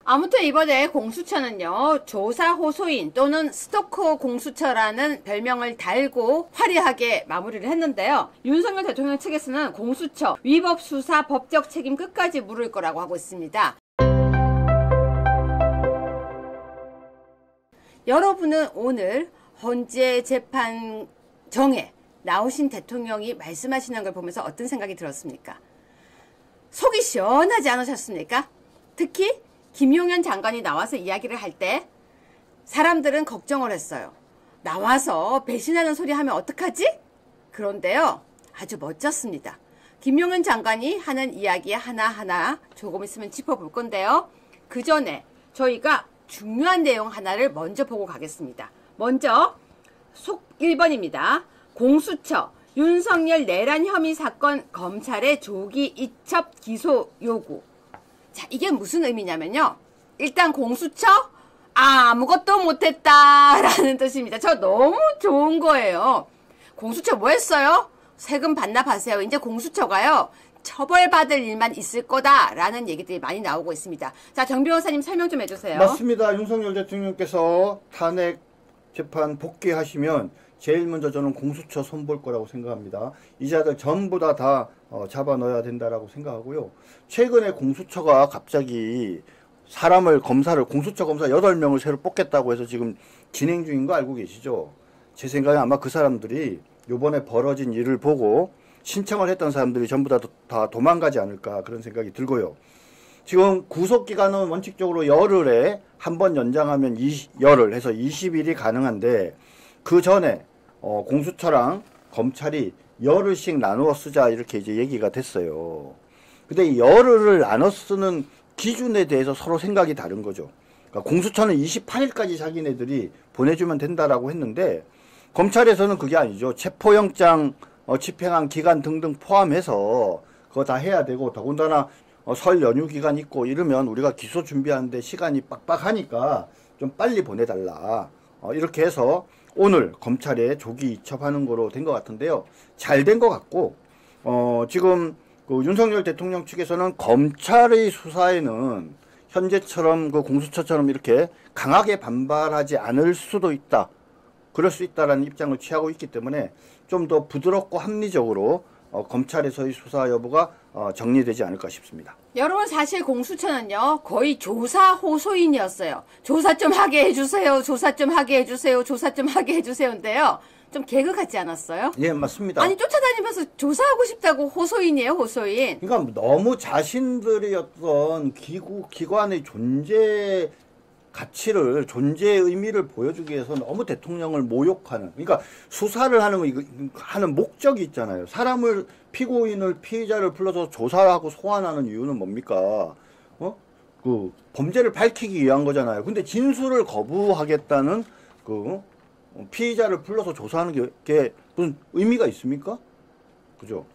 아무튼 이번에 공수처는요, 조사 호소인 또는 스토커 공수처라는 별명을 달고 화려하게 마무리를 했는데요. 윤석열 대통령 측에서는 공수처 위법 수사 법적 책임 끝까지 물을 거라고 하고 있습니다. 여러분은 오늘 헌재 재판정에 나오신 대통령이 말씀하시는 걸 보면서 어떤 생각이 들었습니까? 속이 시원하지 않으셨습니까? 특히 김용현 장관이 나와서 이야기를 할 때 사람들은 걱정을 했어요. 나와서 배신하는 소리 하면 어떡하지? 그런데요, 아주 멋졌습니다. 김용현 장관이 하는 이야기 하나하나 조금 있으면 짚어볼 건데요. 그 전에 저희가 중요한 내용 하나를 먼저 보고 가겠습니다. 먼저 속 1번입니다. 공수처 윤석열 내란 혐의 사건 검찰의 조기 이첩 기소 요구. 자, 이게 무슨 의미냐면요. 일단 공수처 아무것도 못했다라는 뜻입니다. 저 너무 좋은 거예요. 공수처 뭐 했어요? 세금 반납하세요. 이제 공수처가요, 처벌받을 일만 있을 거다라는 얘기들이 많이 나오고 있습니다. 자, 정 변호사님 설명 좀 해주세요. 맞습니다. 윤석열 대통령께서 탄핵 재판 복귀하시면 제일 먼저 저는 공수처 손볼 거라고 생각합니다. 이자들 전부 다 잡아 넣어야 된다라고 생각하고요. 최근에 공수처가 갑자기 검사를 공수처 검사 8명을 새로 뽑겠다고 해서 지금 진행 중인 거 알고 계시죠? 제 생각에 아마 그 사람들이 요번에 벌어진 일을 보고 신청을 했던 사람들이 전부 다 도망가지 않을까 그런 생각이 들고요. 지금 구속기간은 원칙적으로 열흘에 한 번 연장하면 열흘 해서 20일이 가능한데 그 전에 공수처랑 검찰이 열흘씩 나누어 쓰자 이렇게 이제 얘기가 됐어요. 근데 이 열흘을 나눠 쓰는 기준에 대해서 서로 생각이 다른 거죠. 그러니까 공수처는 28일까지 자기네들이 보내주면 된다라고 했는데 검찰에서는 그게 아니죠. 체포영장 집행한 기간 등등 포함해서 그거 다 해야 되고 더군다나 설 연휴 기간 있고 이러면 우리가 기소 준비하는데 시간이 빡빡하니까 좀 빨리 보내달라. 이렇게 해서 오늘 검찰에 조기 이첩하는 거로 된 것 같은데요. 잘 된 것 같고 지금 그 윤석열 대통령 측에서는 검찰의 수사에는 현재처럼 그 공수처처럼 이렇게 강하게 반발하지 않을 수도 있다. 그럴 수 있다라는 입장을 취하고 있기 때문에 좀 더 부드럽고 합리적으로 검찰에서의 수사 여부가 정리되지 않을까 싶습니다. 여러분, 사실 공수처는요, 거의 조사 호소인이었어요. 조사 좀 하게 해주세요. 조사 좀 하게 해주세요. 조사 좀 하게 해주세요인데요. 좀 개그 같지 않았어요? 예, 맞습니다. 아니, 쫓아다니면서 조사하고 싶다고 호소인이에요, 호소인. 그러니까 너무 자신들의 어떤 기관의 존재 가치를, 존재의 의미를 보여주기 위해서 너무 대통령을 모욕하는, 그러니까 수사를 하는 목적이 있잖아요. 피고인을, 피의자를 불러서 조사를 하고 소환하는 이유는 뭡니까? 그 범죄를 밝히기 위한 거잖아요. 근데 진술을 거부하겠다는 피의자를 불러서 조사하는 게 무슨 의미가 있습니까? 그죠?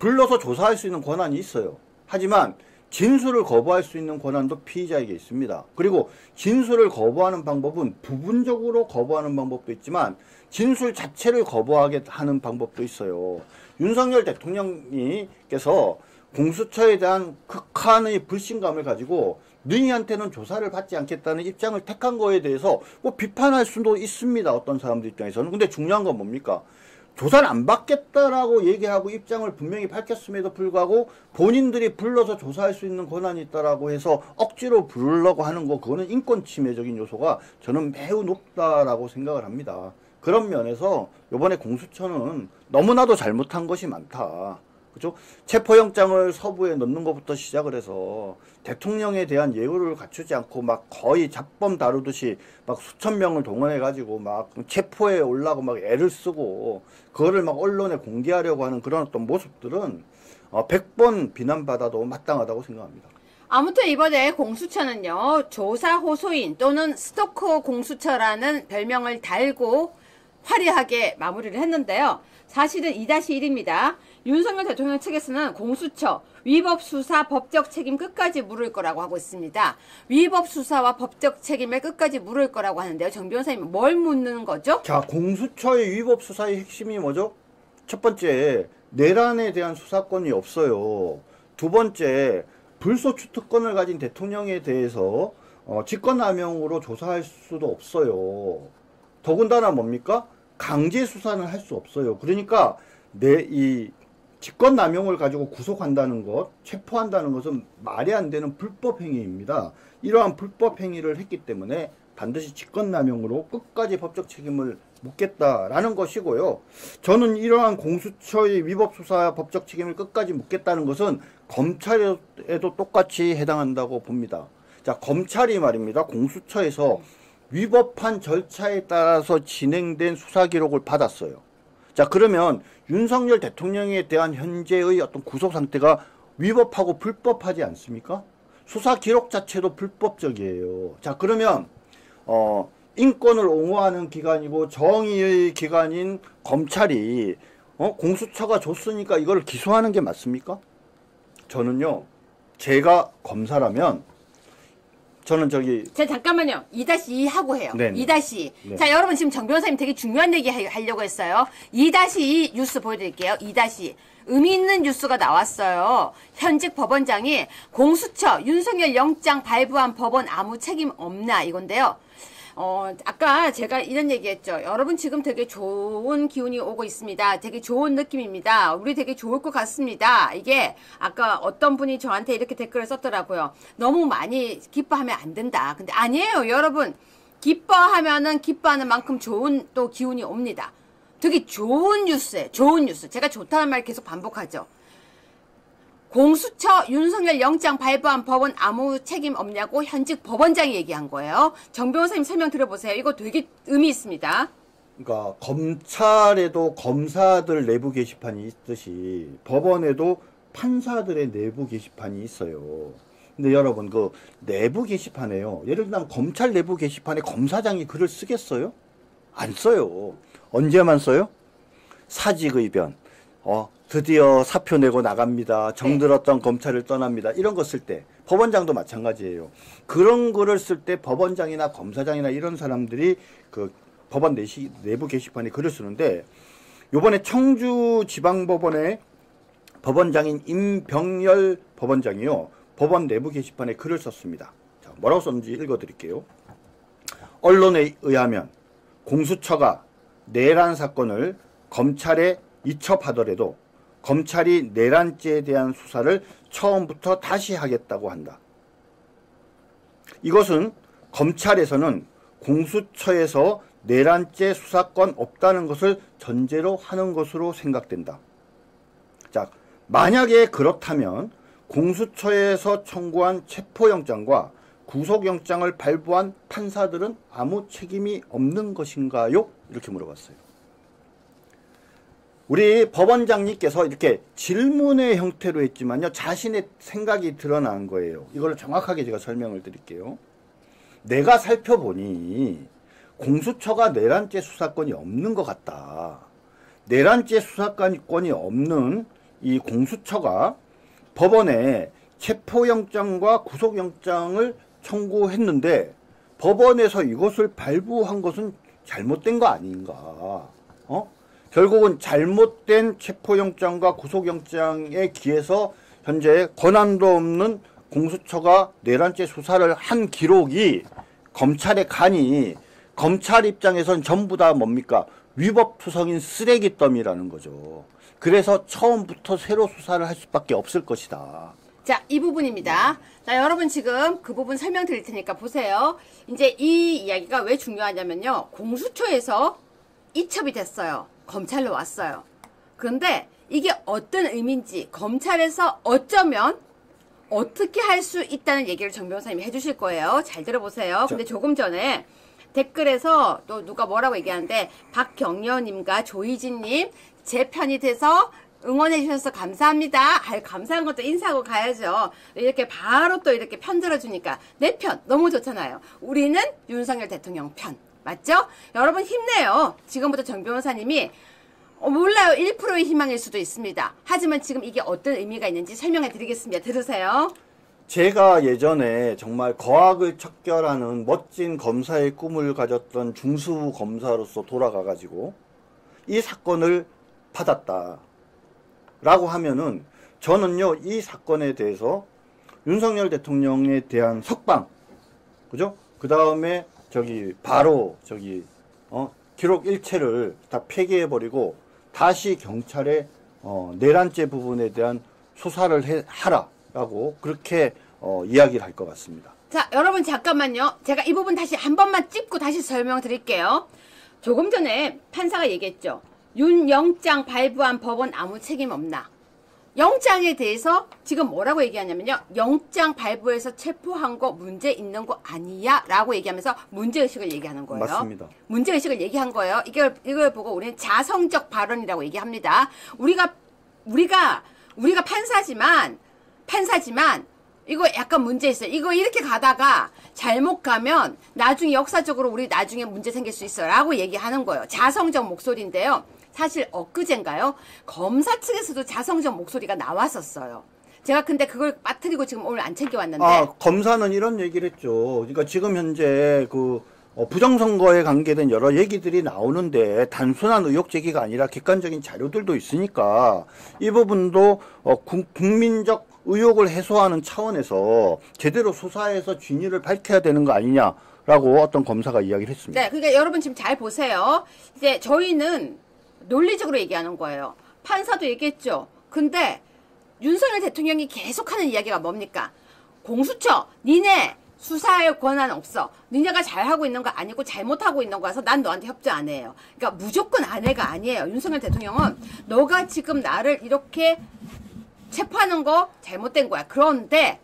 불러서 조사할 수 있는 권한이 있어요. 하지만 진술을 거부할 수 있는 권한도 피의자에게 있습니다. 그리고 진술을 거부하는 방법은 부분적으로 거부하는 방법도 있지만 진술 자체를 거부하게 하는 방법도 있어요. 윤석열 대통령께서 공수처에 대한 극한의 불신감을 가지고 너희한테는 조사를 받지 않겠다는 입장을 택한 거에 대해서 뭐 비판할 수도 있습니다. 어떤 사람들 입장에서는. 근데 중요한 건 뭡니까? 조사를 안 받겠다라고 얘기하고 입장을 분명히 밝혔음에도 불구하고 본인들이 불러서 조사할 수 있는 권한이 있다라고 해서 억지로 부르려고 하는 거, 그거는 인권 침해적인 요소가 저는 매우 높다라고 생각을 합니다. 그런 면에서 이번에 공수처는 너무나도 잘못한 것이 많다. 그죠? 체포영장을 서부에 넣는 것부터 시작을 해서 대통령에 대한 예우를 갖추지 않고 막 거의 잡범 다루듯이 막 수천 명을 동원해가지고 막 체포에 올라고 막 애를 쓰고 그거를 막 언론에 공개하려고 하는 그런 어떤 모습들은 100번 비난받아도 마땅하다고 생각합니다. 아무튼 이번에 공수처는요, 조사 호소인 또는 스토커 공수처라는 별명을 달고 화려하게 마무리를 했는데요. 사실은 2-1입니다. 윤석열 대통령 측에서는 공수처 위법 수사 법적 책임 끝까지 물을 거라고 하고 있습니다. 위법 수사와 법적 책임을 끝까지 물을 거라고 하는데요. 정 변호사님, 뭘 묻는 거죠? 자, 공수처의 위법 수사의 핵심이 뭐죠? 첫 번째, 내란에 대한 수사권이 없어요. 두 번째, 불소추 특권을 가진 대통령에 대해서 직권남용으로 조사할 수도 없어요. 더군다나 뭡니까? 강제 수사는 할 수 없어요. 그러니까 이 직권남용을 가지고 구속한다는 것, 체포한다는 것은 말이 안 되는 불법 행위입니다. 이러한 불법 행위를 했기 때문에 반드시 직권남용으로 끝까지 법적 책임을 묻겠다라는 것이고요. 저는 이러한 공수처의 위법 수사 법적 책임을 끝까지 묻겠다는 것은 검찰에도 똑같이 해당한다고 봅니다. 자, 검찰이 말입니다. 공수처에서 위법한 절차에 따라서 진행된 수사 기록을 받았어요. 자, 그러면 윤석열 대통령에 대한 현재의 어떤 구속 상태가 위법하고 불법하지 않습니까? 수사 기록 자체도 불법적이에요. 자, 그러면 인권을 옹호하는 기관이고 정의의 기관인 검찰이 공수처가 줬으니까 이걸 기소하는 게 맞습니까? 저는요, 제가 검사라면 저는 자, 잠깐만요. 2-2 하고 해요. 네네. 2-2. 네. 자, 여러분 지금 정 변호사님 되게 중요한 얘기 하려고 했어요. 2-2 뉴스 보여드릴게요. 2-2. 의미 있는 뉴스가 나왔어요. 현직 법원장이 공수처 윤석열 영장 발부한 법원 아무 책임 없나 이건데요. 아까 제가 이런 얘기했죠. 여러분 지금 되게 좋은 기운이 오고 있습니다. 되게 좋은 느낌입니다. 우리 되게 좋을 것 같습니다. 이게 아까 어떤 분이 저한테 이렇게 댓글을 썼더라고요. 너무 많이 기뻐하면 안 된다. 근데 아니에요, 여러분. 기뻐하면은 기뻐하는 만큼 좋은 또 기운이 옵니다. 되게 좋은 뉴스예요. 좋은 뉴스. 제가 좋다는 말 계속 반복하죠. 공수처 윤석열 영장 발부한 법원 아무 책임 없냐고 현직 법원장이 얘기한 거예요. 정 변호사님 설명 들어보세요. 이거 되게 의미 있습니다. 그러니까 검찰에도 검사들 내부 게시판이 있듯이 법원에도 판사들의 내부 게시판이 있어요. 근데 여러분 그 내부 게시판에요. 예를 들면 검찰 내부 게시판에 검사장이 글을 쓰겠어요? 안 써요. 언제만 써요? 사직의변. 드디어 사표 내고 나갑니다. 정들었던 검찰을 떠납니다. 이런 거 쓸 때 법원장도 마찬가지예요. 그런 글을 쓸 때 법원장이나 검사장이나 이런 사람들이 그 법원 내부 게시판에 글을 쓰는데 요번에 청주지방법원의 법원장인 임병열 법원장이요. 법원 내부 게시판에 글을 썼습니다. 자, 뭐라고 썼는지 읽어드릴게요. 언론에 의하면 공수처가 내란 사건을 검찰에 이첩하더라도 검찰이 내란죄에 대한 수사를 처음부터 다시 하겠다고 한다. 이것은 검찰에서는 공수처에서 내란죄 수사권 없다는 것을 전제로 하는 것으로 생각된다. 자, 만약에 그렇다면 공수처에서 청구한 체포영장과 구속영장을 발부한 판사들은 아무 책임이 없는 것인가요? 이렇게 물어봤어요. 우리 법원장님께서 이렇게 질문의 형태로 했지만요. 자신의 생각이 드러난 거예요. 이걸 정확하게 제가 설명을 드릴게요. 내가 살펴보니 공수처가 내란죄 수사권이 없는 것 같다. 내란죄 수사권이 없는 이 공수처가 법원에 체포영장과 구속영장을 청구했는데 법원에서 이것을 발부한 것은 잘못된 거 아닌가. 결국은 잘못된 체포영장과 구속영장에 기해서 현재 권한도 없는 공수처가 내란죄 수사를 한 기록이 검찰에 가니 검찰 입장에선 전부 다 뭡니까? 위법투성인 쓰레기 더미라는 거죠. 그래서 처음부터 새로 수사를 할 수밖에 없을 것이다. 자, 이 부분입니다. 자, 여러분 지금 그 부분 설명드릴 테니까 보세요. 이제 이 이야기가 왜 중요하냐면요. 공수처에서 이첩이 됐어요. 검찰로 왔어요. 그런데 이게 어떤 의미인지 검찰에서 어쩌면 어떻게 할 수 있다는 얘기를 정 변호사님이 해주실 거예요. 잘 들어보세요. 근데 조금 전에 댓글에서 또 누가 뭐라고 얘기하는데 박경려님과 조희진님 제 편이 돼서 응원해 주셔서 감사합니다. 감사한 것도 인사하고 가야죠. 이렇게 바로 또 이렇게 편 들어주니까 내 편 너무 좋잖아요. 우리는 윤석열 대통령 편. 맞죠? 여러분 힘내요. 지금부터 정 변호사님이 몰라요. 1%의 희망일 수도 있습니다. 하지만 지금 이게 어떤 의미가 있는지 설명해 드리겠습니다. 들으세요. 제가 예전에 정말 거학을 척결하는 멋진 검사의 꿈을 가졌던 중수 검사로서 돌아가가지고 이 사건을 받았다 라고 하면은 저는요 이 사건에 대해서 윤석열 대통령에 대한 석방, 그죠? 그 다음에 바로 기록 일체를 다 폐기해버리고 다시 경찰에 내란죄 부분에 대한 수사를 하라라고 그렇게 이야기를 할 것 같습니다. 자, 여러분 잠깐만요. 제가 이 부분 다시 한 번만 찝고 다시 설명드릴게요. 조금 전에 판사가 얘기했죠. 윤영장 발부한 법원 아무 책임 없나. 영장에 대해서 지금 뭐라고 얘기하냐면요. 영장 발부해서 체포한 거 문제 있는 거 아니야? 라고 얘기하면서 문제의식을 얘기하는 거예요. 맞습니다. 문제의식을 얘기한 거예요. 이걸 보고 우리는 자성적 발언이라고 얘기합니다. 우리가 판사지만 이거 약간 문제 있어요. 이거 이렇게 가다가 잘못 가면 나중에 역사적으로 우리 나중에 문제 생길 수 있어요. 라고 얘기하는 거예요. 자성적 목소리인데요. 사실 엊그젠가요? 검사 측에서도 자성적 목소리가 나왔었어요. 제가 근데 그걸 빠뜨리고 지금 오늘 안 챙겨왔는데. 검사는 이런 얘기를 했죠. 그러니까 지금 현재 부정선거에 관계된 여러 얘기들이 나오는데 단순한 의혹 제기가 아니라 객관적인 자료들도 있으니까 이 부분도 국민적 의혹을 해소하는 차원에서 제대로 수사해서 진위를 밝혀야 되는 거 아니냐라고 어떤 검사가 이야기를 했습니다. 네, 그러니까 여러분 지금 잘 보세요. 이제 저희는 논리적으로 얘기하는 거예요. 판사도 얘기했죠. 근데 윤석열 대통령이 계속하는 이야기가 뭡니까? 공수처, 니네 수사할 권한 없어. 니네가 잘하고 있는 거 아니고 잘못하고 있는 거라서 난 너한테 협조 안 해요. 그러니까 무조건 안 해가 아니에요. 윤석열 대통령은 너가 지금 나를 이렇게 체포하는 거 잘못된 거야. 그런데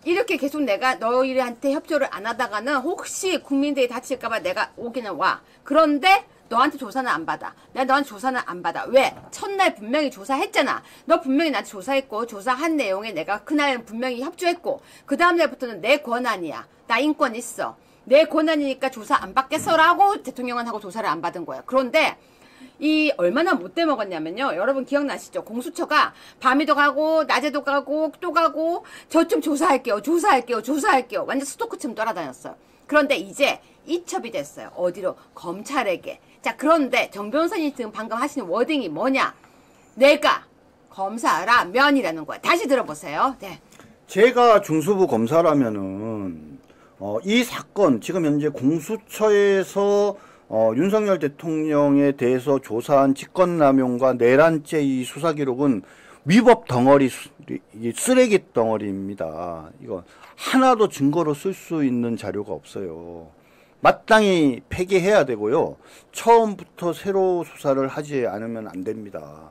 이렇게 계속 내가 너희한테 협조를 안 하다가는 혹시 국민들이 다칠까봐 내가 오기는 와. 그런데 너한테 조사는 안 받아. 내가 너한테 조사는 안 받아. 왜? 첫날 분명히 조사했잖아. 너 분명히 나한테 조사했고 조사한 내용에 내가 그날 분명히 협조했고 그 다음날부터는 내 권한이야. 나 인권 있어. 내 권한이니까 조사 안 받겠어라고 대통령은 하고 조사를 안 받은 거야. 그런데 이 얼마나 못돼 먹었냐면요. 여러분 기억나시죠? 공수처가 밤에도 가고 낮에도 가고 또 가고 저 좀 조사할게요. 완전 스토커처럼 따라다녔어요. 그런데 이제 이첩이 됐어요. 어디로? 검찰에게. 자, 그런데 정 변호사님 지금 방금 하시는 워딩이 뭐냐? 내가 검사라면이라는 거야. 다시 들어보세요. 네. 제가 중수부 검사라면은 이 사건 지금 현재 공수처에서 윤석열 대통령에 대해서 조사한 직권남용과 내란죄 이 수사 기록은 위법 덩어리, 쓰레기 덩어리입니다. 이거 하나도 증거로 쓸 수 있는 자료가 없어요. 마땅히 폐기해야 되고요. 처음부터 새로 수사를 하지 않으면 안 됩니다.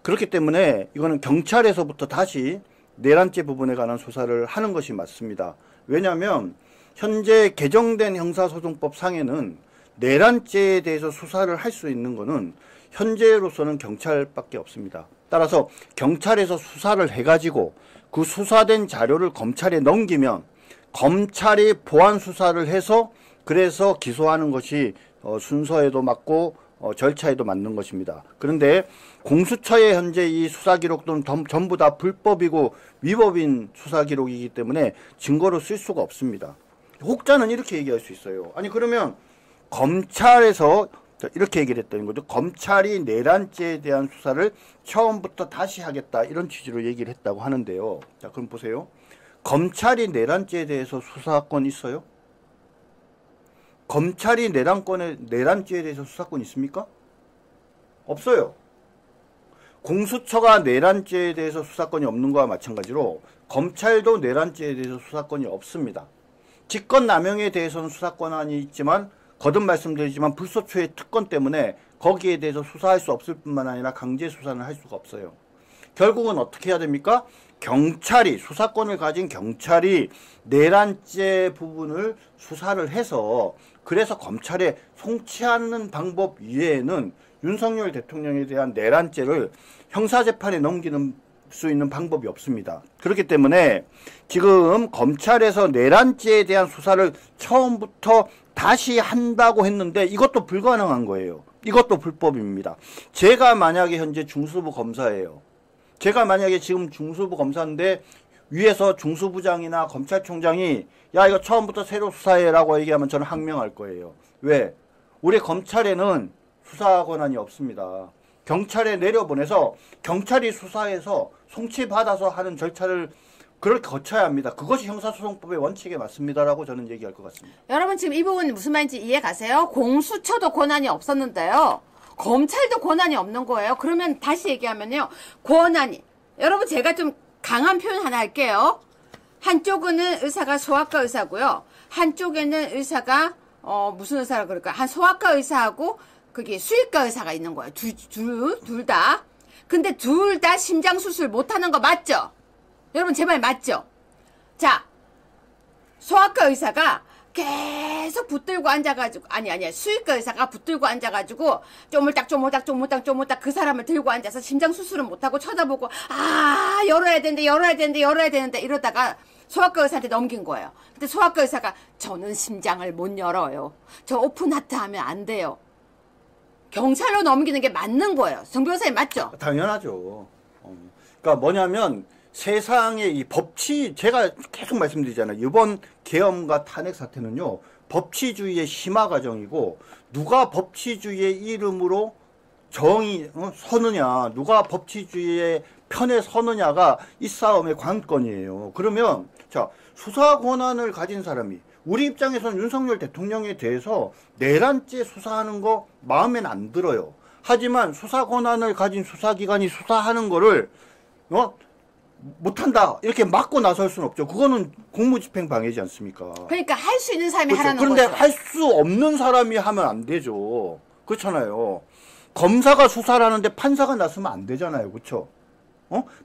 그렇기 때문에 이거는 경찰에서부터 다시 내란죄 부분에 관한 수사를 하는 것이 맞습니다. 왜냐하면 현재 개정된 형사소송법 상에는 내란죄에 대해서 수사를 할 수 있는 것은 현재로서는 경찰밖에 없습니다. 따라서 경찰에서 수사를 해가지고 그 수사된 자료를 검찰에 넘기면 검찰이 보안 수사를 해서 그래서 기소하는 것이 순서에도 맞고 절차에도 맞는 것입니다. 그런데 공수처의 현재 이 수사 기록들은 전부 다 불법이고 위법인 수사 기록이기 때문에 증거로 쓸 수가 없습니다. 혹자는 이렇게 얘기할 수 있어요. 아니 그러면 검찰에서 이렇게 얘기를 했다는 거죠. 검찰이 내란죄에 대한 수사를 처음부터 다시 하겠다 이런 취지로 얘기를 했다고 하는데요. 자 그럼 보세요. 검찰이 내란죄에 대해서 수사권 있어요? 검찰이 내란죄에 대해서 수사권 있습니까? 없어요. 공수처가 내란죄에 대해서 수사권이 없는 거와 마찬가지로 검찰도 내란죄에 대해서 수사권이 없습니다. 직권남용에 대해서는 수사권한이 있지만 거듭 말씀드리지만 불소초의 특권 때문에 거기에 대해서 수사할 수 없을 뿐만 아니라 강제 수사는 할 수가 없어요. 결국은 어떻게 해야 됩니까? 경찰이 수사권을 가진 경찰이 내란죄 부분을 수사를 해서 그래서 검찰에 송치하는 방법 이외에는 윤석열 대통령에 대한 내란죄를 형사재판에 넘기는 수 있는 방법이 없습니다. 그렇기 때문에 지금 검찰에서 내란죄에 대한 수사를 처음부터 다시 한다고 했는데 이것도 불가능한 거예요. 이것도 불법입니다. 제가 만약에 현재 중수부 검사예요. 제가 만약에 지금 중수부 검사인데 위에서 중수부장이나 검찰총장이 야 이거 처음부터 새로 수사해라고 얘기하면 저는 항명할 거예요. 왜? 우리 검찰에는 수사 권한이 없습니다. 경찰에 내려보내서 경찰이 수사해서 송치받아서 하는 절차를 그렇게 거쳐야 합니다. 그것이 형사소송법의 원칙에 맞습니다라고 저는 얘기할 것 같습니다. 여러분 지금 이 부분 무슨 말인지 이해 가세요? 공수처도 권한이 없었는데요. 검찰도 권한이 없는 거예요. 그러면 다시 얘기하면요. 권한이. 여러분 제가 좀 강한 표현 하나 할게요. 한쪽은 의사가 소아과 의사고요. 한쪽에는 의사가 무슨 의사라 그럴까요? 한 소아과 의사하고 그게 수의과 의사가 있는 거예요. 둘 다. 근데 둘 다 심장 수술 못하는 거 맞죠? 여러분 제 말 맞죠? 자, 소아과 의사가 계속 붙들고 앉아가지고 아니 수의과 의사가 붙들고 앉아가지고 쪼물딱 그 사람을 들고 앉아서 심장 수술은 못하고 쳐다보고 열어야 되는데 이러다가 소아과 의사한테 넘긴 거예요. 근데 소아과 의사가 저는 심장을 못 열어요. 저 오픈 하트 하면 안 돼요. 경찰로 넘기는 게 맞는 거예요. 정 변호사님 맞죠? 당연하죠. 그러니까 뭐냐면 세상의 이 법치, 제가 계속 말씀드리잖아요. 이번 계엄과 탄핵 사태는요, 법치주의의 심화 과정이고, 누가 법치주의의 이름으로 정의 서느냐, 누가 법치주의의 편에 서느냐가 이 싸움의 관건이에요. 그러면 자, 수사 권한을 가진 사람이, 우리 입장에서는 윤석열 대통령에 대해서 내란죄 수사하는 거 마음엔 안 들어요. 하지만 수사 권한을 가진 수사기관이 수사하는 거를 못한다 이렇게 막고 나설 수는 없죠. 그거는 공무집행 방해지 않습니까? 그러니까 할 수 있는 사람이 그렇죠. 하라는 그런데 거죠. 할 수 없는 사람이 하면 안 되죠. 그렇잖아요. 검사가 수사를 하는데 판사가 나서면 안 되잖아요. 그렇죠?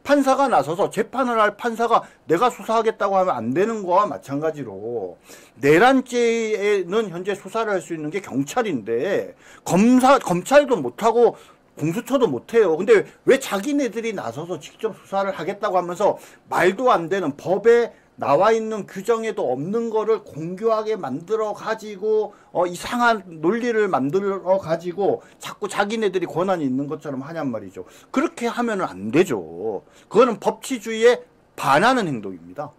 판사가 나서서 재판을 할 판사가 내가 수사하겠다고 하면 안 되는 거와 마찬가지로 내란죄에는 현재 수사를 할 수 있는 게 경찰인데 검찰도 못하고 공수처도 못해요. 근데 왜 자기네들이 나서서 직접 수사를 하겠다고 하면서 말도 안 되는 법에 나와 있는 규정에도 없는 거를 공교하게 만들어 가지고 이상한 논리를 만들어 가지고 자꾸 자기네들이 권한이 있는 것처럼 하냔 말이죠. 그렇게 하면은 안 되죠. 그거는 법치주의에 반하는 행동입니다.